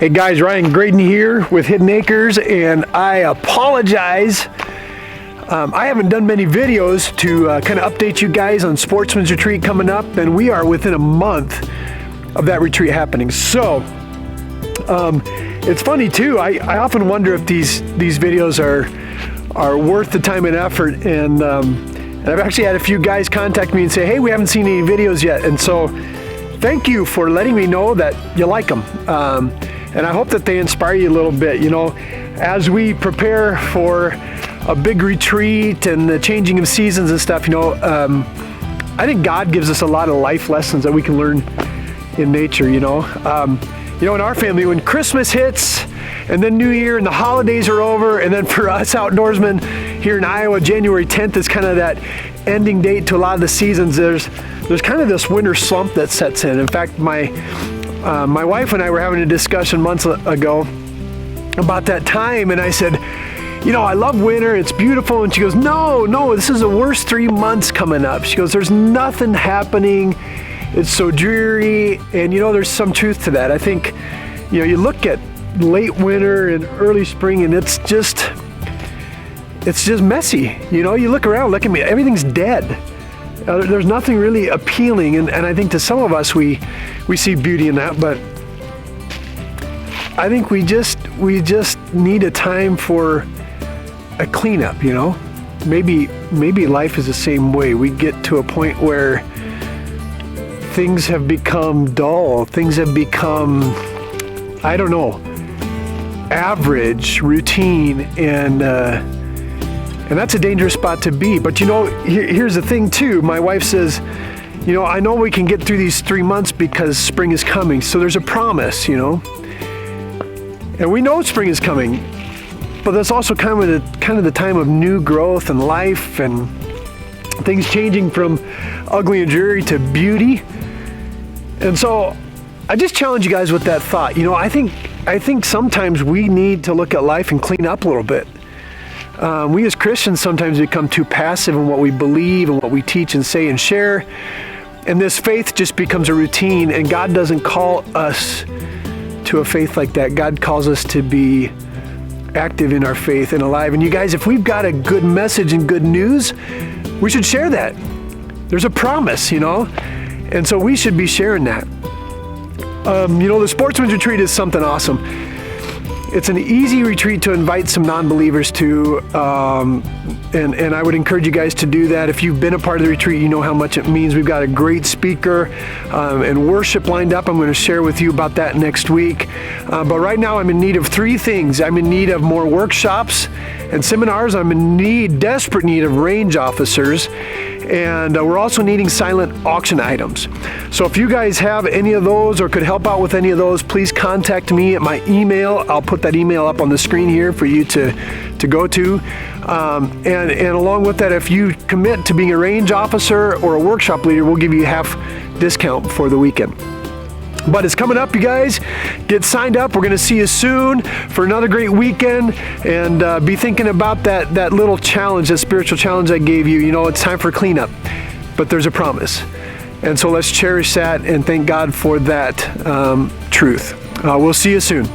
Hey guys, Ryan Graydon here with Hidden Acres, and I apologize. I haven't done many videos to kind of update you guys on Sportsman's Retreat coming up, and we are within a month of that retreat happening. So, it's funny too, I often wonder if these videos are worth the time and effort, and I've actually had a few guys contact me and say, hey, we haven't seen any videos yet, and so thank you for letting me know that you like them. And I hope that they inspire you a little bit. You know, as we prepare for a big retreat and the changing of seasons and stuff, you know, I think God gives us a lot of life lessons that we can learn in nature, you know. In our family, when Christmas hits and then New Year and the holidays are over, and then for us outdoorsmen here in Iowa, January 10th is kind of that ending date to a lot of the seasons. There's kind of this winter slump that sets in. In fact, my wife and I were having a discussion months ago about that time, and I said, you know, I love winter, it's beautiful, and she goes, no, this is the worst 3 months coming up. She goes, there's nothing happening, it's so dreary, and you know, there's some truth to that. I think, you know, you look at late winter and early spring, and it's just messy. You know, you look around, look at me, everything's dead. There's nothing really appealing, and I think to some of us we see beauty in that, but I think we just need a time for a cleanup, you know? Maybe life is the same way. We get to a point where things have become dull, things have become, I don't know, average, routine, and that's a dangerous spot to be. But you know, here's the thing too. My wife says, you know, I know we can get through these 3 months because spring is coming. So there's a promise, you know. And we know spring is coming, but that's also kind of the time of new growth and life and things changing from ugly and dreary to beauty. And so I just challenge you guys with that thought. You know, I think sometimes we need to look at life and clean up a little bit. We as Christians sometimes become too passive in what we believe and what we teach and say and share. And this faith just becomes a routine, and God doesn't call us to a faith like that. God calls us to be active in our faith and alive. And you guys, if we've got a good message and good news, we should share that. There's a promise, you know, and so we should be sharing that. You know, the Sportsman's Retreat is something awesome. It's an easy retreat to invite some non-believers to, and I would encourage you guys to do that. If you've been a part of the retreat, you know how much it means. We've got a great speaker and worship lined up. I'm going to share with you about that next week. But right now I'm in need of 3 things. I'm in need of more workshops and seminars. I'm in desperate need of range officers. And we're also needing silent auction items. So if you guys have any of those or could help out with any of those, please contact me at my email. I'll put that email up on the screen here for you to go to. And along with that, if you commit to being a range officer or a workshop leader, we'll give you half discount for the weekend. But it's coming up, you guys. Get signed up. We're going to see you soon for another great weekend. And be thinking about that little challenge, that spiritual challenge I gave you. You know, it's time for cleanup, but there's a promise. And so let's cherish that and thank God for that truth. We'll see you soon.